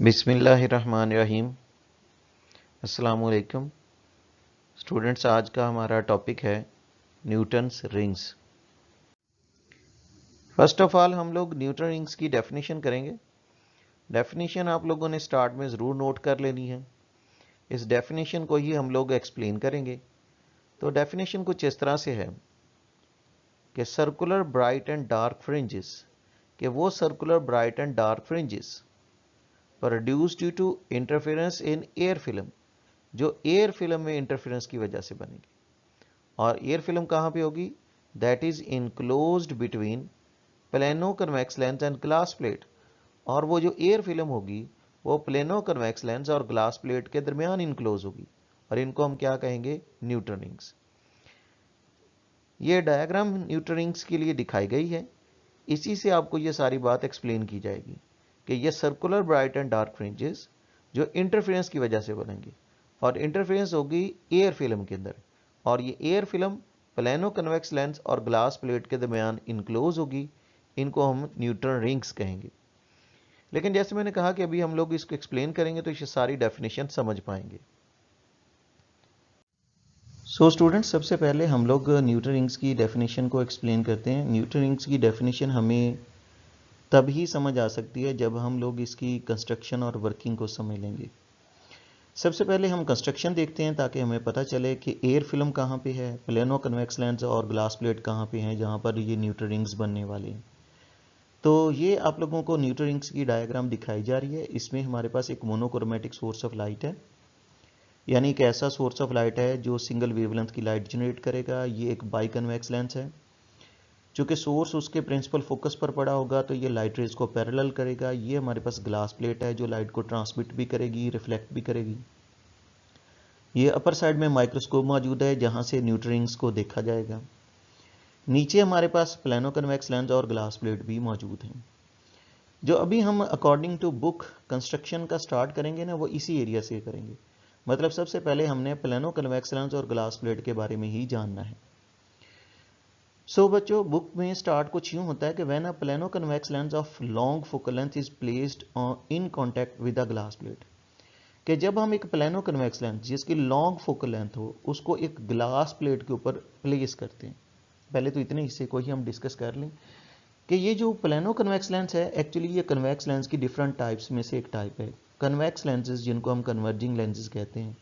बिस्मिल्लाहिर्रहमानिर्रहीम। अस्सलामुअलैकुम स्टूडेंट्स, आज का हमारा टॉपिक है Newton's rings. First of all हम लोग न्यूटन रिंग्स की डेफिनेशन करेंगे। डेफिनेशन आप लोगों ने स्टार्ट में ज़रूर नोट कर लेनी है। इस डेफिनेशन को ही हम लोग एक्सप्लेन करेंगे। तो डेफिनेशन कुछ इस तरह से है कि circular bright and dark fringes, कि वो circular bright and dark fringes produce due to interference in air film, जो एयर फिल्म में इंटरफेरेंस की वजह से बनेगी। और एयर फिल्म कहाँ पे होगी? That is enclosed between plano convex lens and glass plate. और वो जो एयर फिल्म होगी वो प्लेनो कन्वेक्स लेंस और ग्लास प्लेट के दरमियान इनक्लोज होगी, और इनको हम क्या कहेंगे? Newton rings. ये डायग्राम न्यूटन रिंग्स के लिए दिखाई गई है। इसी से आपको ये सारी बात एक्सप्लेन की जाएगी कि ये circular bright and dark fringes जो इंटरफेरेंस की वजह से बनेंगी, और इंटरफेरेंस होगी एयर फिल्म के अंदर, और ये air film plano convex lens और ग्लास प्लेट के दरमियान इनक्लोज होगी। इनको हम न्यूटन रिंग्स कहेंगे। लेकिन जैसे मैंने कहा कि अभी हम लोग इसको एक्सप्लेन करेंगे तो ये सारी डेफिनेशन समझ पाएंगे। सो स्टूडेंट्स, सबसे पहले हम लोग न्यूटन रिंग्स की डेफिनेशन को एक्सप्लेन करते हैं। न्यूटन रिंग्स की डेफिनेशन हमें तभी समझ आ सकती है जब हम लोग इसकी कंस्ट्रक्शन और वर्किंग को समझ लेंगे। सबसे पहले हम कंस्ट्रक्शन देखते हैं ताकि हमें पता चले कि एयर फिल्म कहाँ पे है, प्लेनो कन्वेक्स लेंस और ग्लास प्लेट कहाँ पे हैं जहाँ पर ये न्यूटन रिंग्स बनने वाले हैं। तो ये आप लोगों को न्यूटन रिंग्स की डायग्राम दिखाई जा रही है। इसमें हमारे पास एक मोनोक्रोमेटिक सोर्स ऑफ लाइट है, यानी एक ऐसा सोर्स ऑफ लाइट है जो सिंगल वेवलेंथ की लाइट जनरेट करेगा। ये एक बाई कन्वेक्स लेंस है। चूँकि सोर्स उसके प्रिंसिपल फोकस पर पड़ा होगा तो ये लाइट रेज को पैरेलल करेगा। ये हमारे पास ग्लास प्लेट है जो लाइट को ट्रांसमिट भी करेगी, रिफ्लेक्ट भी करेगी। ये अपर साइड में माइक्रोस्कोप मौजूद है जहाँ से न्यूटन रिंग्स को देखा जाएगा। नीचे हमारे पास प्लेनो कन्वेक्स लेंस और ग्लास प्लेट भी मौजूद हैं। जो अभी हम अकॉर्डिंग टू बुक कंस्ट्रक्शन का स्टार्ट करेंगे ना, वो इसी एरिया से करेंगे। मतलब सबसे पहले हमने प्लेनो कन्वेक्स लेंस और ग्लास प्लेट के बारे में ही जानना है। सो बच्चों, बुक में स्टार्ट कुछ यूं होता है कि when a plano convex lens of long focal length is placed in contact with a glass plate, कि जब हम एक प्लेनो कन्वेक्स लेंस जिसकी लॉन्ग फोकल लेंथ हो उसको एक ग्लास प्लेट के ऊपर प्लेस करते हैं। पहले तो इतने हिस्से को ही हम डिस्कस कर लें कि ये जो प्लेनो कन्वेक्स लेंस है, एक्चुअली ये कन्वेक्स लेंस की डिफरेंट टाइप्स में से एक टाइप है। कन्वेक्स लेंसेज जिनको हम कन्वर्जिंग लेंसेज कहते हैं,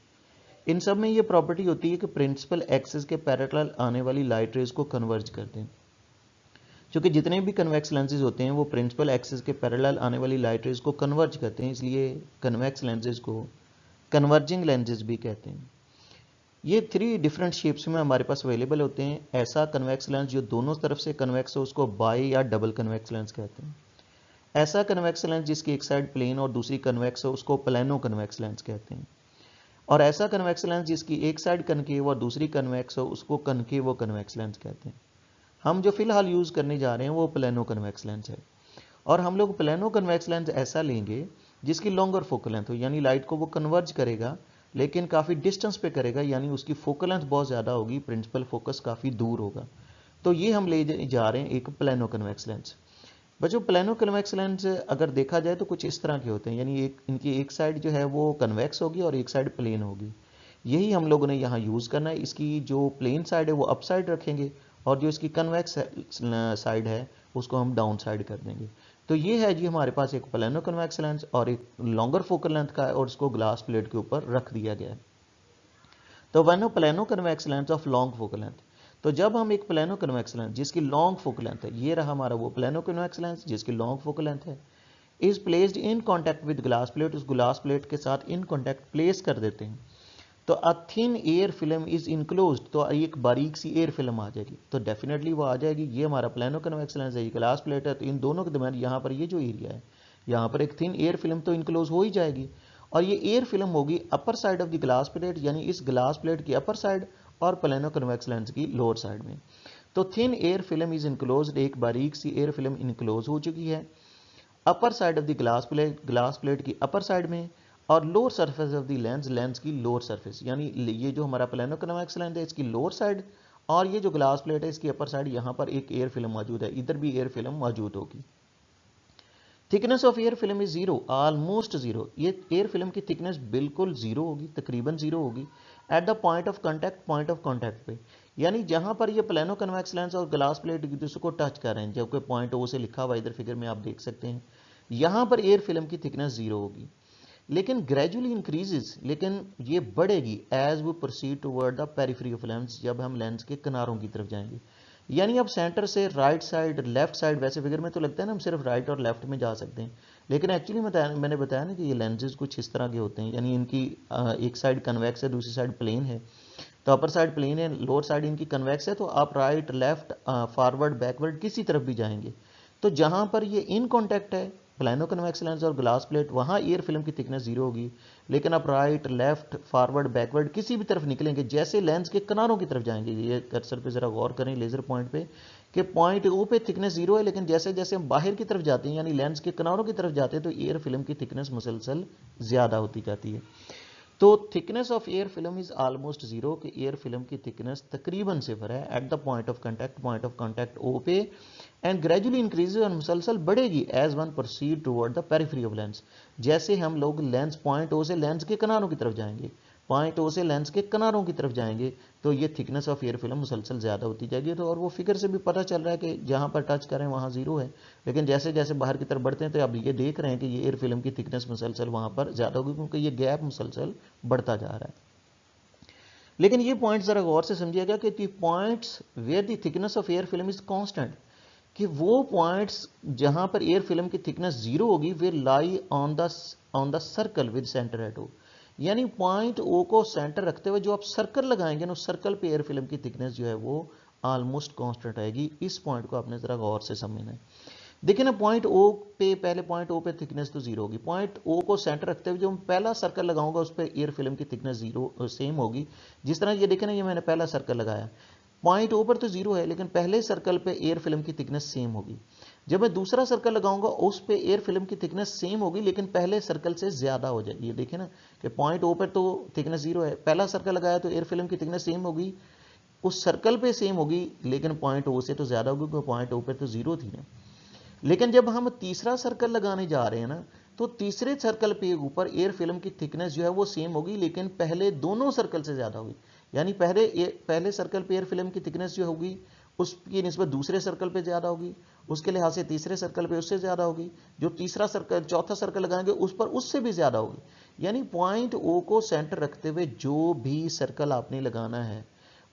इन सब में ये प्रॉपर्टी होती है कि प्रिंसिपल एक्सिस के पैरेलल आने वाली लाइट रेज को कन्वर्ज करते हैं। क्योंकि जितने भी कन्वेक्स लेंसेज होते हैं वो प्रिंसिपल एक्सिस के पैरेलल आने वाली लाइट रेज को कन्वर्ज करते हैं, इसलिए कन्वेक्स लेंसेज को कन्वर्जिंग लेंसेज भी कहते हैं। ये 3 डिफरेंट शेप्स में हमारे पास अवेलेबल होते हैं। ऐसा कन्वेक्स लेंस जो दोनों तरफ से कन्वेक्स हो उसको बाई या डबल कन्वेक्स लेंस कहते हैं। ऐसा कन्वेक्स लेंस जिसकी एक साइड प्लेन और दूसरी कन्वेक्स हो उसको प्लेनो कन्वेक्स लेंस कहते हैं। और ऐसा कन्वेक्स लेंस जिसकी एक साइड कनकेव और दूसरी कन्वेक्स हो उसको कनकेव कन्वेक्स लेंस कहते हैं। हम जो फिलहाल यूज़ करने जा रहे हैं वो प्लेनो कन्वेक्स लेंस है। और हम लोग प्लेनो कन्वेक्स लेंस ऐसा लेंगे जिसकी लॉन्गर फोकल लेंथ हो, यानी लाइट को वो कन्वर्ज करेगा लेकिन काफ़ी डिस्टेंस पे करेगा, यानी उसकी फोकल लेंथ बहुत ज़्यादा होगी, प्रिंसिपल फोकस काफ़ी दूर होगा। तो ये हम ले जा रहे हैं एक प्लेनो कन्वेक्स लेंस। बच्चों, प्लेनो कन्वेक्स लेंस अगर देखा जाए तो कुछ इस तरह के होते हैं, यानी इनकी एक साइड जो है वो कन्वेक्स होगी और एक साइड प्लेन होगी। यही हम लोगों ने यहाँ यूज़ करना है। इसकी जो प्लेन साइड है वो अप साइड रखेंगे और जो इसकी कन्वेक्स साइड है उसको हम डाउन साइड कर देंगे। तो ये है जी हमारे पास एक प्लेनो कन्वेक्स लेंस और एक लॉन्गर फोकल लेंथ का है, और इसको ग्लास प्लेट के ऊपर रख दिया गया है। तो one plano convex lens of long focal length, तो जब हम एक प्लेनो कन्वेक्स लेंस जिसकी लॉन्ग फोकल लेंथ है, ये रहा हमारा वो प्लेनो कन्वेक्स लेंस जिसकी लॉन्ग फोकल लेंथ है, is placed in contact with glass plate, उस ग्लास प्लेट के साथ इन कॉन्टैक्ट प्लेस कर देते हैं, तो a thin air film is enclosed, तो एक बारीक सी एयर फिल्म आ जाएगी। तो डेफिनेटली वो आ जाएगी। ये हमारा प्लेनो कन्वेक्स लेंस है, ये ग्लास प्लेट है, तो इन दोनों के दरमियान यहाँ पर ये जो एरिया है यहाँ पर एक थिन एयर फिल्म तो इनक्लोज हो ही जाएगी। और ये एयर फिल्म होगी upper side of the glass plate, यानी इस ग्लास प्लेट की अपर साइड और प्लेनो कन्वेक्स लेंस की लोअर साइड में। तो thin air film is enclosed, एक बारीक सी एयर फिल्म इनक्लोज हो चुकी है upper side of the glass plate की अपर साइड में, और lower surface of the lens की लोअर सरफेस, यानी ये जो हमारा प्लेनो कन्वेक्स लेंस है इसकी लोअर साइड, और ये जो ग्लास प्लेट है इसकी अपर साइड, यहाँ पर एक एयर फिल्म मौजूद है, इधर भी एयर फिल्म मौजूद होगी। Thickness of air film is zero, almost zero. ये एयर फिल्म की थिकनेस बिल्कुल जीरो होगी, तकरीबन जीरो होगी eight the point of contact पे, यानी जहां पर ये प्लेनो कन्वेक्स लेंस और ग्लास प्लेट एक दूसरे को टच कर रहे हैं, जबकि पॉइंट ओ से लिखा हुआ इधर फिगर में आप देख सकते हैं, यहां पर एयर फिल्म की थिकनेस जीरो होगी। लेकिन ग्रेजुअली इंक्रीजेस, लेकिन ये बढ़ेगी as we proceed toward the periphery of lens, जब हम लेंस के किनारों की तरफ जाएंगे। यानी अब सेंटर से राइट साइड लेफ्ट साइड, वैसे फिगर में तो लगता है ना हम सिर्फ राइट और लेफ्ट में जा सकते हैं, लेकिन एक्चुअली मैंने बताया ना कि ये लेंसेज कुछ इस तरह के होते हैं, यानी इनकी एक साइड कन्वेक्स है, दूसरी साइड प्लेन है। तो अपर साइड प्लेन है, लोअर साइड इनकी कन्वेक्स है, तो आप राइट लेफ्ट फॉरवर्ड बैकवर्ड किसी तरफ भी जाएंगे। तो जहां पर ये इन कॉन्टैक्ट है प्लानो कन्वेक्स लेंस और ग्लास प्लेट, वहां एयर फिल्म की थिकनेस जीरो होगी। लेकिन आप राइट लेफ्ट फॉरवर्ड बैकवर्ड किसी भी तरफ निकलेंगे, जैसे लेंस के किनारों की तरफ जाएंगे, ये कर्सर पे जरा गौर करें लेजर पॉइंट पे, कि पॉइंट ओ पे थिकनेस जीरो है, लेकिन जैसे जैसे हम बाहर की तरफ जाते हैं यानी लेंस के किनारों की तरफ जाते हैं, तो एयर फिल्म की थिकनेस मुसलसल ज्यादा होती जाती है। तो thickness of air film is almost zero, कि एयर फिल्म की थिकनेस तकरीबन सिफर है at the point of contact O पे, एंड ग्रेजुअली इंक्रीज और मुसलसल बढ़ेगी as one proceed toward the periphery of lens, जैसे हम लोग लेंस पॉइंट ओ से लेंस के किनारों की तरफ जाएंगे, पॉइंट ओ से लेंस के किनारों की तरफ जाएंगे, तो ये थिकनेस ऑफ एयर फिल्म मुसलसल ज़्यादा होती जाएगी। तो और वो फिगर से भी पता चल रहा है कि जहाँ पर टच करें वहाँ जीरो है, लेकिन जैसे जैसे बाहर की तरफ बढ़ते हैं तो अब ये देख रहे हैं कि ये एयर फिल्म की थिकनेस मुसलसल वहाँ पर ज़्यादा होगी, क्योंकि ये गैप मुसलसल बढ़ता जा रहा है। लेकिन ये पॉइंट ज़रा गौर से समझिएगा कि the points where the thickness of air film is constant, कि वो पॉइंट्स जहां पर एयर फिल्म की थिकनेस जीरो होगी they lie on the circle with centre at O, यानी पॉइंट ओ को सेंटर रखते हुए जो आप सर्कल लगाएंगे ना, उस सर्कल पे एयर फिल्म की थिकनेस जो है वो ऑलमोस्ट कांस्टेंट आएगी। इस पॉइंट को आपने जरा गौर से समझना है। देखिए ना, पॉइंट ओ पे, पहले पॉइंट ओ पे थिकनेस तो जीरो होगी, पॉइंट ओ को सेंटर रखते हुए जो मैं पहला सर्कल लगाऊंगा उस पर एयर फिल्म की थिकनेस जीरो सेम होगी। जिस तरह ये देखें ना, ये मैंने पहला सर्कल लगाया, पॉइंट ओ पर तो जीरो है, लेकिन पहले सर्कल पे एयर फिल्म की थिकनेस सेम होगी। जब मैं दूसरा सर्कल लगाऊंगा उस पे एयर फिल्म की थिकनेस सेम होगी, लेकिन पहले सर्कल से ज्यादा हो जाएगी। ये देखें ना कि पॉइंट ओ पर तो थिकनेस जीरो है, पहला सर्कल लगाया तो एयर फिल्म की थिकनेस सेम होगी, उस सर्कल पे सेम होगी, लेकिन पॉइंट ओ से तो ज्यादा होगी, क्योंकि पॉइंट ओ पर तो जीरो थी ना। लेकिन जब हम तीसरा सर्कल लगाने जा रहे हैं ना, तो तीसरे सर्कल पे ऊपर एयर फिल्म की थिकनेस जो है वो सेम होगी, लेकिन पहले दोनों सर्कल से ज्यादा होगी। यानी पहले सर्कल पे एयर फिल्म की थिकनेस जो होगी उसकी निस्बत दूसरे सर्कल पे ज्यादा होगी, उसके लिहाज से तीसरे सर्कल पे उससे ज्यादा होगी, जो तीसरा सर्कल चौथा सर्कल लगाएंगे उस पर उससे भी ज्यादा होगी। यानी पॉइंट ओ को सेंटर रखते हुए जो भी सर्कल आपने लगाना है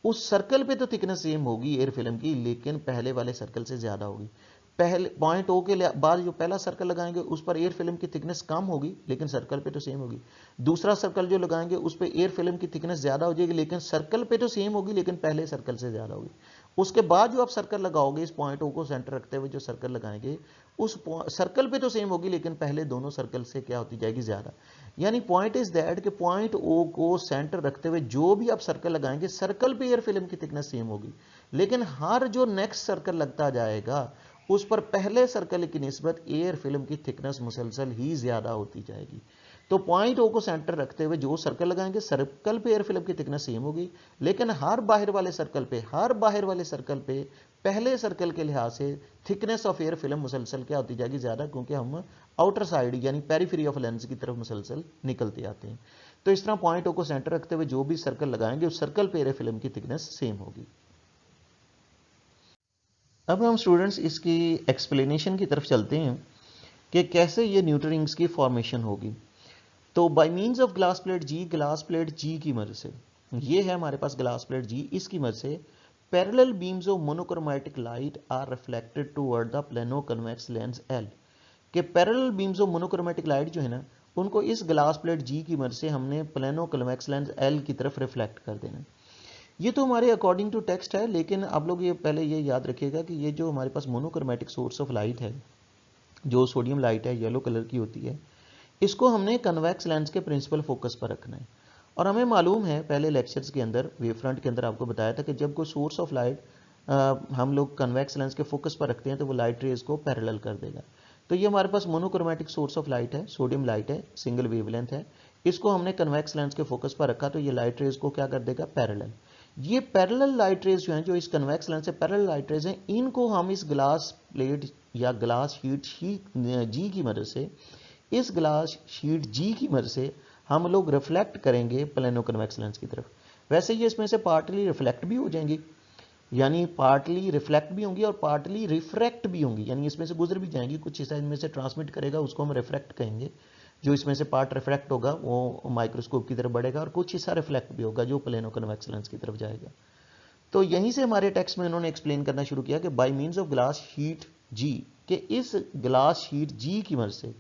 उस सर्कल पे तो थिकनेस सेम होगी एयर फिल्म की, लेकिन पहले वाले सर्कल से ज्यादा होगी। पहले पॉइंट ओ के बाद जो पहला सर्कल लगाएंगे उस पर एयर फिल्म की थिकनेस कम होगी, लेकिन सर्कल पे तो सेम होगी। दूसरा सर्कल जो लगाएंगे उस पर एयर फिल्म की थिकनेस ज्यादा हो जाएगी, लेकिन सर्कल पे तो सेम होगी, लेकिन पहले सर्कल से ज्यादा होगी। उसके बाद जो आप सर्कल लगाओगे इस पॉइंट ओ को सेंटर रखते हुए जो सर्कल लगाएंगे उस सर्कल पे तो सेम होगी, लेकिन पहले दोनों सर्कल से क्या होती जाएगी, ज्यादा। यानी पॉइंट इज दैट कि पॉइंट ओ को सेंटर रखते हुए जो भी आप सर्कल लगाएंगे सर्कल पे एयर फिल्म की थिकनेस सेम होगी, लेकिन हर जो नेक्स्ट सर्कल लगता जाएगा उस पर पहले सर्कल की निस्बत एयर फिल्म की थिकनेस मुसलसल ही ज्यादा होती जाएगी। तो पॉइंट ओ को सेंटर रखते हुए जो सर्कल लगाएंगे सर्कल पे एयर फिल्म की थिकनेस सेम होगी, लेकिन हर बाहर वाले सर्कल पे पहले सर्कल के लिहाज से थिकनेस ऑफ एयर फिल्म मुसलसल क्या होती जाएगी, ज्यादा, क्योंकि हम आउटर साइड यानी पेरिफेरी ऑफ लेंस की तरफ मुसलसल निकलते आते हैं। तो इस तरह पॉइंट ओ को सेंटर रखते हुए जो भी सर्कल लगाएंगे उस सर्कल पे एयर फिल्म की थिकनेस सेम होगी। अब हम स्टूडेंट्स इसकी एक्सप्लेनेशन की तरफ चलते हैं कि कैसे ये न्यूटन रिंग्स की फॉर्मेशन होगी। तो by means of glass plate G की मदद से, ये है हमारे पास ग्लास प्लेट जी, इसकी मदद से parallel beams of monochromatic light are reflected toward the plano convex lens L, के parallel beams of monochromatic light जो है ना उनको इस ग्लास प्लेट जी की मदद से हमने प्लेनो कन्वेक्स लेंस एल की तरफ रिफ्लेक्ट कर देना। ये तो हमारे अकॉर्डिंग टू टेक्स्ट है, लेकिन आप लोग ये पहले ये याद रखिएगा कि ये जो हमारे पास मोनोक्रोमैटिक सोर्स ऑफ लाइट है, जो सोडियम लाइट है येलो कलर की होती है, इसको हमने कन्वेक्स लेंस के प्रिंसिपल फोकस पर रखना है। और हमें मालूम है पहले लेक्चर्स के अंदर वेव फ्रंट के अंदर आपको बताया था कि जब कोई सोर्स ऑफ लाइट हम लोग कन्वेक्स लेंस के फोकस पर रखते हैं तो वो लाइट रेज को पैरेलल कर देगा। तो ये हमारे पास मोनोक्रोमैटिक सोर्स ऑफ लाइट है, सोडियम लाइट है, सिंगल वेवलेंथ है, इसको हमने कन्वेक्स लेंस के फोकस पर रखा तो ये लाइट रेज को क्या कर देगा, पैरेलल। ये पैरेलल लाइट रेज जो हैं, जो इस कन्वेक्स लेंस से पैरेलल लाइट रेज हैं, इनको हम इस ग्लास प्लेट या ग्लास शीट जी की मदद से, इस ग्लास शीट जी की मदद से हम लोग रिफ्लेक्ट करेंगे प्लेनो कन्वेक्स लेंस की तरफ। वैसे ये इसमें से पार्टली रिफ्लेक्ट भी हो जाएंगी, यानी पार्टली रिफ्लेक्ट भी होंगी और पार्टली रिफ्रैक्ट भी होंगी, यानी इसमें से गुजर भी जाएंगी। कुछ हिस्सा इनमें से ट्रांसमिट करेगा, उसको हम रिफ्रैक्ट कहेंगे। जो इसमें से पार्ट रिफ्रैक्ट होगा वो माइक्रोस्कोप की तरफ बढ़ेगा, और कुछ हिस्सा रिफ्लेक्ट भी होगा जो प्लेनो कन्वेक्स लेंस की तरफ जाएगा। तो यहीं से हमारे टेक्स्ट में उन्होंने एक्सप्लेन करना शुरू किया कि by means of glass sheet G, के इस ग्लास शीट जी की मदद से,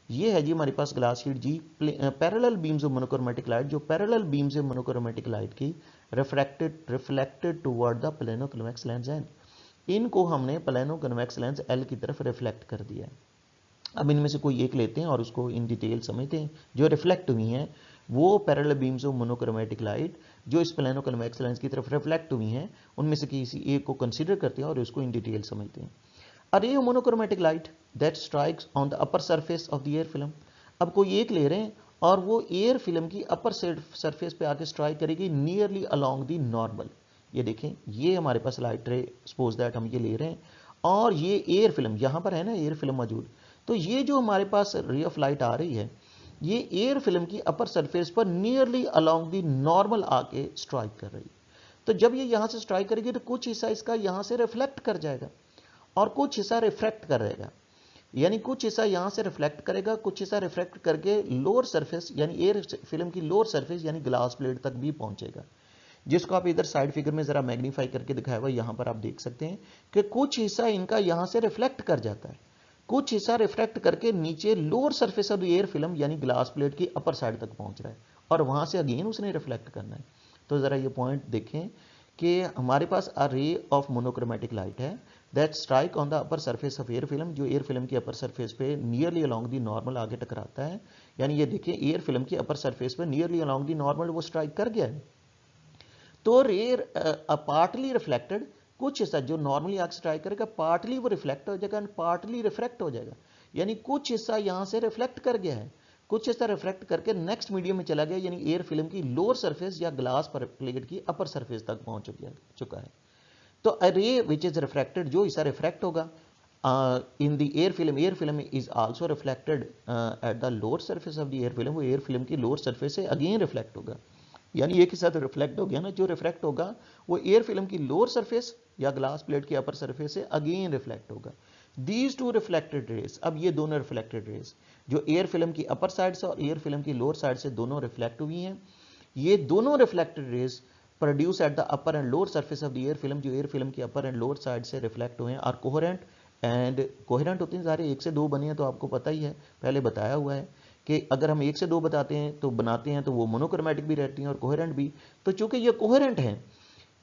ये है जी हमारे पास glass sheet G, parallel beams of monochromatic light, जो parallel beams of monochromatic light की reflected toward the plano convex lens N, इनको हमने प्लेनो कन्वेक्स लेंस एल की तरफ रिफ्लेक्ट कर दिया है। अब इनमें से कोई एक लेते हैं और उसको इन डिटेल समझते हैं। जो रिफ्लेक्ट हुई हैं वो parallel beams of monochromatic light जो इस प्लेनो कन्वेक्स लेंस की तरफ रिफ्लेक्ट हुई हैं, उनमें से किसी एक को कंसीडर करते हैं और उसको इन डिटेल समझते हैं। A ray of monochromatic light that strikes on the upper surface of the air film. अब कोई एक ले रहे हैं और वो एयर फिल्म की अपर सरफेस पे आके स्ट्राइक करेगी नियरली अलोंग द नॉर्मल। ये देखें, ये हमारे पास लाइट रे, सपोज दैट हम ये ले रहे हैं और ये एयर फिल्म यहाँ पर है ना, एयर फिल्म मौजूद। तो ये जो हमारे पास रे ऑफ लाइट आ रही है, ये एयर फिल्म की अपर सरफेस पर नियरली अलोंग द नॉर्मल आके स्ट्राइक कर रही है। तो जब ये यहाँ से स्ट्राइक करेगी तो कुछ हिस्सा इसका यहाँ से रिफ्लेक्ट कर जाएगा और कुछ हिस्सा रिफ्रैक्ट करेगा, यानी कुछ हिस्सा यहाँ से रिफ्लेक्ट करेगा, कुछ हिस्सा रिफ्रैक्ट करके लोअर सरफेस यानी एयर फिल्म की लोअर सरफेस यानी ग्लास प्लेट तक भी पहुंचेगा, जिसको आप इधर साइड फिगर में जरा मैग्नीफाई करके दिखाया हुआ यहाँ पर आप देख सकते हैं कि कुछ हिस्सा इनका यहाँ से रिफ्लेक्ट कर जाता है, कुछ हिस्सा रिफ्रैक्ट करके नीचे lower surface of the air film यानी ग्लास प्लेट की अपर साइड तक पहुंच रहा है और वहां से अगेन उसने रिफ्लेक्ट करना है। तो जरा ये पॉइंट देखें कि हमारे पास अ रे ऑफ मोनोक्रोमेटिक लाइट है that strike on the upper surface of air film, जो एयर फिल्म की अपर सरफेस पे नियरली अलोंग द नॉर्मल आगे टकराता है, यानी ये देखिए एयर फिल्म की अपर सरफेस पे नियरली अलोंग द नॉर्मल वो स्ट्राइक कर गया है। तो रेयर पार्टली रिफ्लेक्टेड, कुछ हिस्सा जो नॉर्मली आग स्ट्राइक करेगा पार्टली वो रिफ्लेक्ट हो जाएगा एंड पार्टली रिफ्रैक्ट हो जाएगा, यानी कुछ हिस्सा यहां से रिफ्लेक्ट कर गया है, कुछ हिस्सा रिफ्लेक्ट करके नेक्स्ट मीडियम में चला गया, यानी एयर फिल्म की लोअर सरफेस या ग्लास प्लेट की अपर सरफेस तक पहुंच चुका है। तो अ रे विच इज रिफ्रैक्टेड, जो हिस्सा रिफ्रैक्ट होगा in the air film is also reflected at the lower surface of the air film, वो एयर फिल्म की लोअर सरफेस से अगेन रिफ्लेक्ट होगा, यानी एक हिस्सा तो रिफ्लेक्ट हो गया ना, जो रिफ्लेक्ट होगा वो एयर फिल्म की लोअर सरफेस या ग्लास प्लेट की अपर सरफेस से अगेन रिफ्लेक्ट होगा। दीज टू रिफ्लेक्टेड रेज, अब ये दोनों रिफ्लेक्टेड रेज जो एयर फिल्म की अपर साइड से और एयर फिल्म की लोअर साइड से दोनों रिफ्लेक्ट हुई हैं, ये दोनों reflected raise produce at the upper and lower surface of the air film, जो एयर फिल्म की अपर एंड लोअर साइड से रिफ्लेक्ट हुए हैं, आर कोहेरेंट एंड कोहेरेंट होते हैं सारे, एक से दो बने हैं तो आपको पता ही है, पहले बताया हुआ है कि अगर हम एक से दो बताते हैं तो बनाते हैं तो वो मोनोक्रोमेटिक भी रहती हैं और कोहेरेंट भी। तो चूंकि ये कोहेरेंट हैं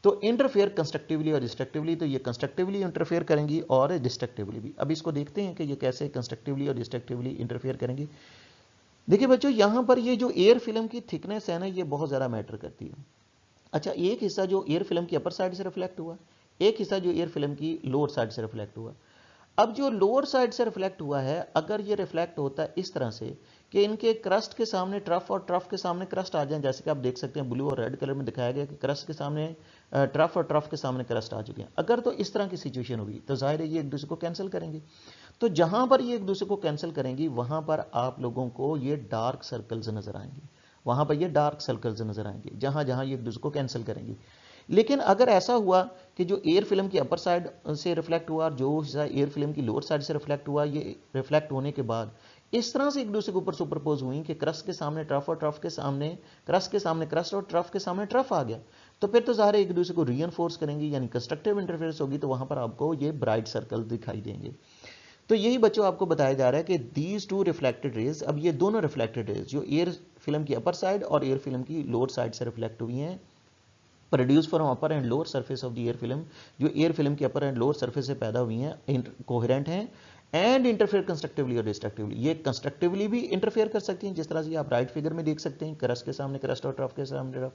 तो इंटरफेयर कंस्ट्रक्टिवली और डिस्ट्रक्टिवली, तो ये कंस्ट्रक्टिवली इंटरफेयर करेंगी और डिस्ट्रक्टिवली भी। अब इसको देखते हैं कि ये कैसे कंस्ट्रक्टिवली और डिस्ट्रक्टिवली इंटरफेयर करेंगी। देखिए बच्चों, यहां पर ये जो एयर फिल्म की थिकनेस है ना, ये बहुत ज़्यादा मैटर करती है। अच्छा, एक हिस्सा जो एयर फिल्म की अपर साइड से रिफ्लेक्ट हुआ, एक हिस्सा जो एयर फिल्म की लोअर साइड से रिफ्लेक्ट हुआ। अब जो लोअर साइड से रिफ्लेक्ट हुआ है, अगर ये रिफ्लेक्ट होता है इस तरह से कि इनके क्रस्ट के सामने ट्रफ और ट्रफ के सामने क्रस्ट आ जाए, जैसे कि आप देख सकते हैं ब्लू और रेड कलर में दिखाया गया कि क्रस्ट के सामने ट्रफ और ट्रफ के सामने क्रस्ट आ चुके हैं, अगर तो इस तरह की सिचुएशन होगी तो जाहिर है ये एक दूसरे को कैंसिल करेंगे। तो जहां पर ये एक दूसरे को कैंसिल करेंगी वहां पर आप लोगों को ये डार्क सर्कल्स नजर आएंगे, वहां पर ये डार्क सर्कल्स नजर आएंगे जहां जहां ये एक दूसरे को कैंसिल करेंगी। लेकिन अगर ऐसा हुआ कि जो एयर फिल्म की अपर साइड से रिफ्लेक्ट हुआ और जो हिस्सा एयर फिल्म की लोअर साइड से रिफ्लेक्ट हुआ, ये रिफ्लेक्ट होने के बाद इस तरह से एक दूसरे के ऊपर सुपरपोज हुई कि क्रस्ट के सामने ट्रफ और ट्रफ के सामने क्रस्ट के सामने क्रस्ट और ट्रफ के सामने ट्रफ आ गया, तो फिर तो ज़ाहिर एक दूसरे को रीइंफोर्स करेंगी, यानी कंस्ट्रक्टिव इंटरफेरेंस होगी, तो वहां पर आपको ये ब्राइट सर्कल दिखाई देंगे। तो यही बच्चों आपको बताया जा रहा है कि दीज टू रिफ्लेक्टेड रेज, अब ये दोनों रिफ्लेक्टेड रेज जो एयर फिल्म की अपर साइड और एयर फिल्म की लोअर साइड से रिफ्लेक्ट हुई हैं, produce from upper and lower surface of the air film, जो एयर फिल्म के अपर एंड लोअर सरफेस से पैदा हुई हैं, कोहेरेंट हैं एंड इंटरफेयर कंस्ट्रक्टिवली और डिस्ट्रक्टिवली। ये कंस्ट्रक्टिवली भी इंटरफेयर कर सकती हैं, जिस तरह से आप राइट फिगर में देख सकते हैं, क्रस्ट के सामने क्रस्ट और ट्रफ के सामने ट्रफ,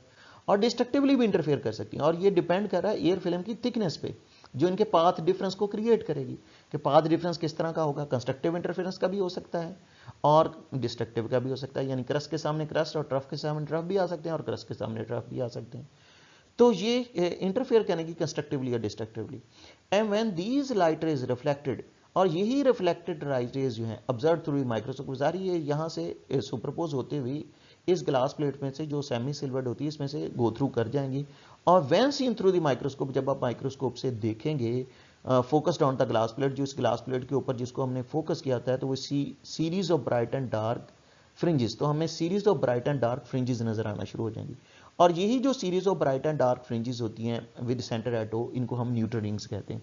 और डिस्ट्रक्टिवली भी इंटरफेयर कर सकती हैं। और ये डिपेंड कर रहा है एयर फिल्म की थिकनेस पे, जो इनके पाथ डिफरेंस को क्रिएट करेगी कि पाथ डिफरेंस किस तरह का होगा। कंस्ट्रक्टिव इंटरफेरेंस का भी हो सकता है और डिस्ट्रक्टिव का भी हो सकता है, यानी क्रस्ट के सामने क्रस्ट और ट्रफ के सामने ट्रफ भी आ सकते हैं और क्रस्ट के सामने ट्रफ भी आ सकते हैं। तो ये इंटरफेयर करने की कंस्ट्रक्टिवली या destructively. And when these light rays reflected, और यही रिफ्लेक्टेड रेज जो है ऑब्जर्व थ्रू माइक्रोस्कोप जारी है यहाँ से सुपरपोज होते हुए इस ग्लास प्लेट में से जो सेमी सिल्वर्ड होती है इसमें से गो थ्रू कर जाएंगी, और when seen through the microscope, जब आप माइक्रोस्कोप से देखेंगे focused on the glass plate, जो इस ग्लास प्लेट के ऊपर जिसको हमने फोकस किया था, तो वो series of bright and dark fringes, तो हमें series of bright and dark fringes नजर आना शुरू हो जाएंगी। और यही जो series of bright and dark fringes होती हैं विद सेंटर एट ओ, इनको हम न्यूट्रन रिंग्स कहते हैं।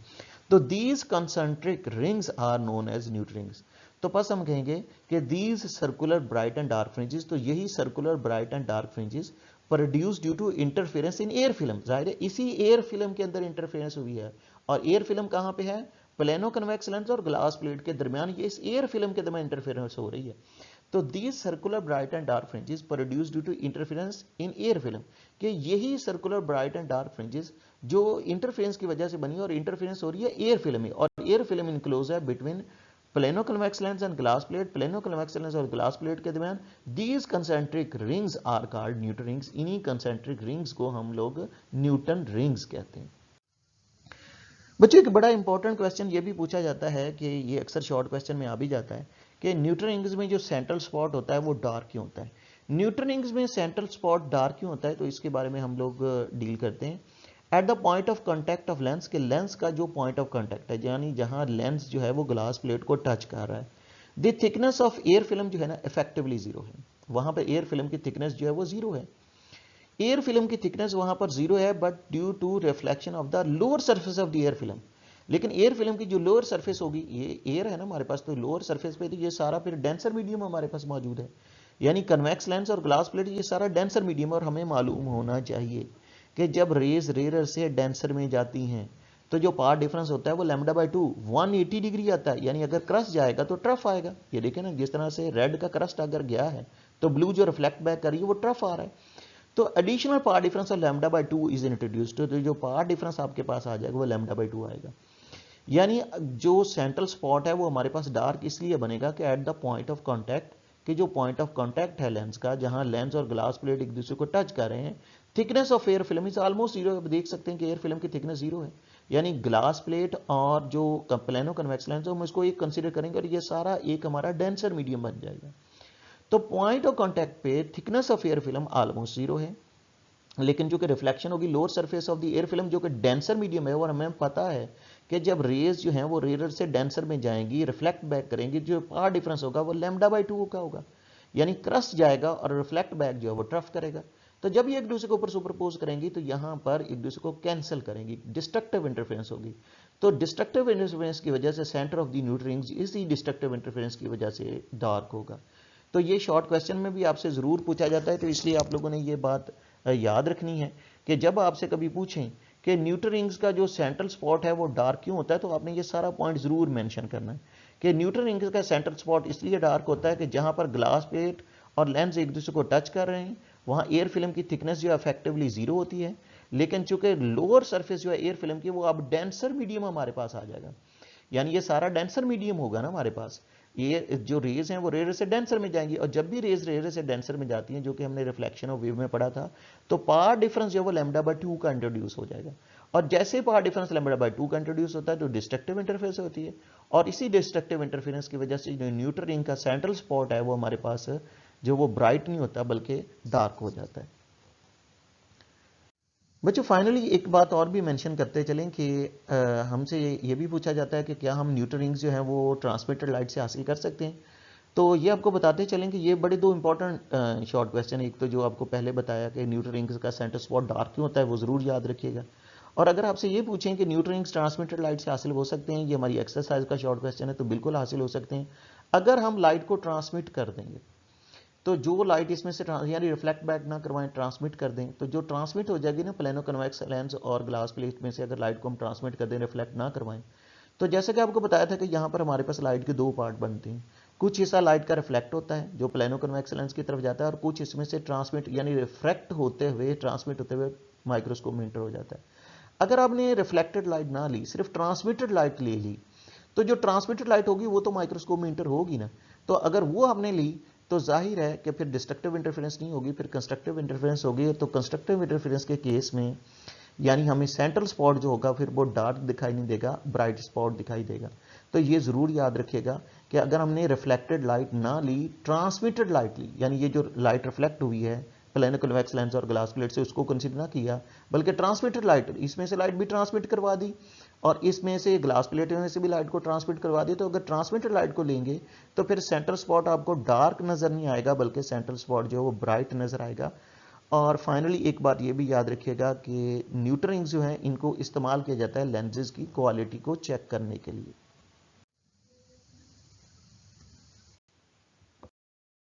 तो these concentric rings are known as Newton rings. तो बस हम कहेंगे कि these circular bright and dark fringes, तो यही circular bright and dark fringes produce due to interference in air film, जाहिर है इसी एयर फिल्म के अंदर इंटरफेरेंस हुई है। और एयर फिल्म कहां पे है? प्लेनो कन्वेक्स लेंस और ग्लास प्लेट के दरमियान, ये इस एयर फिल्म के दरमियान इंटरफेरेंस हो रही है। तो these circular bright and dark fringes produce due to interference in air film, कि यही circular bright and dark fringes जो इंटरफेरेंस की वजह से बनी और इंटरफेरेंस हो रही है एयर फिल्म में, और एयर फिल्म इनक्लोज है between plano convex lens and glass plate, plano convex lens और ग्लास प्लेट के दरमियान। These concentric rings are called Newton rings, इन्हीं कंसेंट्रिक रिंग्स को हम लोग न्यूटन रिंग्स कहते हैं। बच्चों एक बड़ा इंपॉर्टेंट क्वेश्चन ये भी पूछा जाता है कि ये अक्सर शॉर्ट क्वेश्चन में आ भी जाता है कि न्यूटन रिंग्स में जो सेंट्रल स्पॉट होता है वो डार्क क्यों होता है? न्यूटन रिंग्स में सेंट्रल स्पॉट डार्क क्यों होता है, तो इसके बारे में हम लोग डील करते हैं। Eight the point of contact of lens, के लेंस का जो पॉइंट ऑफ कांटेक्ट है, यानी जहां लेंस जो है वो ग्लास प्लेट को टच कर रहा है, the thickness of air film जो है ना इफेक्टिवली जीरो है। वहां पर एयर फिल्म की थिकनेस जो है वो जीरो है। एयर फिल्म की थिकनेस वहां पर जीरो है, but due to reflection of the lower surface of the air film. लेकिन एयर फिल्म की जो लोअर सरफेस होगी, ये एयर है ना हमारे पास, तो लोअर सरफेस पे तो ये सारा फिर डेंसर मीडियम हमारे पास मौजूद है, यानी कन्वेक्स लेंस और ग्लास प्लेट ये सारा डेंसर मीडियम। और हमें मालूम होना चाहिए कि जब रेज रेयर से डेंसर में जाती हैं तो जो पाथ डिफरेंस होता है वो लैम्डा बाई 2 180 डिग्री आता है, यानी अगर क्रस्ट जाएगा तो ट्रफ आएगा। ये देखें ना, जिस तरह से रेड का क्रस्ट अगर गया है तो ब्लू जो रिफ्लेक्ट बैक कर रही है वो ट्रफ आ रहा है। तो additional path difference of lambda by 2 is introduced, तो जो पाथ डिफरेंस आपके पास आ जाएगा वो लैम्डा बाई 2 आएगा। यानी जो सेंट्रल स्पॉट है वो हमारे पास डार्क इसलिए बनेगा कि eight the point of contact, कि जो पॉइंट ऑफ कांटेक्ट है लेंस का, जहां लेंस और ग्लास प्लेट एक दूसरे को टच कर रहे हैं, thickness of air film is almost zero. आप देख सकते हैं कि एयर फिल्म की थिकनेस जीरो है, यानी ग्लास प्लेट और जो प्लेनो कन्वेक्स लेंस है हम इसको एक कंसीडर करेंगे और ये सारा एक हमारा डेंसर मीडियम बन जाएगा। तो पॉइंट ऑफ कांटेक्ट पे thickness of air film almost zero है, लेकिन जो कि रिफ्लेक्शन होगी lower surface of the air film जो कि डेंसर मीडियम है, और हमें पता है कि जब रेज जो हैं वो रेयर से डेंसर में जाएंगी, रिफ्लेक्ट बैक करेंगी, जो पाथ डिफरेंस होगा वो लैम्डा बाई 2 का होगा, यानी क्रस्ट जाएगा और रिफ्लेक्ट बैक जो है वो ट्रफ करेगा। तो जब ये एक दूसरे के ऊपर सुपरपोज करेंगी तो यहाँ पर एक दूसरे को कैंसिल करेंगी, डिस्ट्रक्टिव इंटरफेरेंस होगी। तो डिस्ट्रक्टिव इंटरफेरेंस की वजह से centre of the Newton rings इसी डिस्ट्रक्टिव इंटरफेरेंस की वजह से डार्क होगा। तो ये शॉर्ट क्वेश्चन में भी आपसे जरूर पूछा जाता है, तो इसलिए आप लोगों ने ये बात याद रखनी है कि जब आपसे कभी पूछें कि न्यूटन रिंग्स का जो सेंट्रल स्पॉट है वो डार्क क्यों होता है, तो आपने ये सारा पॉइंट जरूर मेंशन करना है कि न्यूटन रिंग्स का सेंट्रल स्पॉट इसलिए डार्क होता है कि जहां पर ग्लास प्लेट और लेंस एक दूसरे को टच कर रहे हैं वहां एयर फिल्म की थिकनेस जो है इफेक्टिवली जीरो होती है, लेकिन चूंकि लोअर सरफेस जो है एयर फिल्म की वो अब डेंसर मीडियम हमारे पास आ जाएगा, यानी ये सारा डेंसर मीडियम होगा ना हमारे पास। ये जो रेज हैं वो रेयर से डेंसर में जाएंगी, और जब भी रेज रेयर से डेंसर में जाती हैं, जो कि हमने रिफ्लेक्शन ऑफ वेव में पढ़ा था, तो पाथ डिफरेंस जो है वो लैम्डा बाई 2 का इंट्रोड्यूस हो जाएगा। और जैसे पाथ डिफरेंस लैम्डा बाई 2 का इंट्रोड्यूस होता है तो डिस्ट्रक्टिव इंटरफेरेंस होती है, और इसी डिस्ट्रक्टिव इंटरफेरेंस की वजह से जो न्यूटन रिंग का सेंट्रल स्पॉट है वो हमारे पास जो वो ब्राइट नहीं होता बल्कि डार्क हो जाता है। बच्चों फाइनली एक बात और भी मेंशन करते चलें कि हमसे ये भी पूछा जाता है कि क्या हम न्यूटन रिंग्स जो हैं वो ट्रांसमिटेड लाइट से हासिल कर सकते हैं। तो ये आपको बताते चलें कि ये बड़े दो इंपॉर्टेंट शॉर्ट क्वेश्चन है। एक तो जो आपको पहले बताया कि न्यूटन रिंग्स का सेंटर स्पॉट डार्क क्यों होता है वो ज़रूर याद रखिएगा। और अगर आपसे ये पूछें कि न्यूटन रिंग्स ट्रांसमिटेड लाइट से हासिल हो सकते हैं, ये हमारी एक्सरसाइज का शॉर्ट क्वेश्चन है, तो बिल्कुल हासिल हो सकते हैं अगर हम लाइट को ट्रांसमिट कर देंगे। तो जो लाइट इसमें से यानी रिफ्लेक्ट बैक ना करवाएं, ट्रांसमिट कर दें, तो जो ट्रांसमिट हो जाएगी ना प्लेनो कन्वेक्स लेंस और ग्लास प्लेट में से अगर लाइट को हम ट्रांसमिट कर दें, रिफ्लेक्ट ना करवाएं, तो जैसे कि आपको बताया था कि यहाँ पर हमारे पास लाइट के दो पार्ट बनते हैं। कुछ हिस्सा लाइट का रिफ्लेक्ट होता है जो प्लेनो कन्वेक्स लेंस की तरफ जाता है, और कुछ इसमें से ट्रांसमिट यानी रिफ्रैक्ट होते हुए ट्रांसमिट होते हुए माइक्रोस्कोप में इंटर हो जाता है। अगर आपने रिफ्लेक्टेड लाइट ना ली, सिर्फ ट्रांसमिटेड लाइट ले ली, तो जो ट्रांसमिटेड लाइट होगी वो तो माइक्रोस्कोप में इंटर होगी ना। तो अगर वो आपने ली तो जाहिर है कि फिर डिस्ट्रक्टिव इंटरफेरेंस नहीं होगी, फिर कंस्ट्रक्टिव इंटरफेरेंस होगी। तो कंस्ट्रक्टिव इंटरफेरेंस के केस में यानी हमें सेंट्रल स्पॉट जो होगा फिर वो डार्क दिखाई नहीं देगा, ब्राइट स्पॉट दिखाई देगा। तो तो ये ज़रूर याद रखिएगा कि अगर हमने रिफ्लेक्टेड लाइट ना ली, ट्रांसमिटेड लाइट ली, यानी ये जो लाइट रिफ्लेक्ट हुई है प्लेनो कन्वेक्स लेंस और ग्लास प्लेट से, उसको कंसिडर ना किया, बल्कि ट्रांसमिटेड लाइट, इसमें से लाइट भी ट्रांसमिट करवा दी और इसमें से ग्लास प्लेट में से भी लाइट को ट्रांसमिट करवा दी, तो अगर ट्रांसमिटेड लाइट को लेंगे तो फिर सेंटर स्पॉट आपको डार्क नज़र नहीं आएगा, बल्कि सेंटर स्पॉट जो है वो ब्राइट नज़र आएगा। और फाइनली एक बात ये भी याद रखिएगा कि न्यूट्रल रिंग्स जो हैं इनको इस्तेमाल किया जाता है लेंसेज की क्वालिटी को चेक करने के लिए।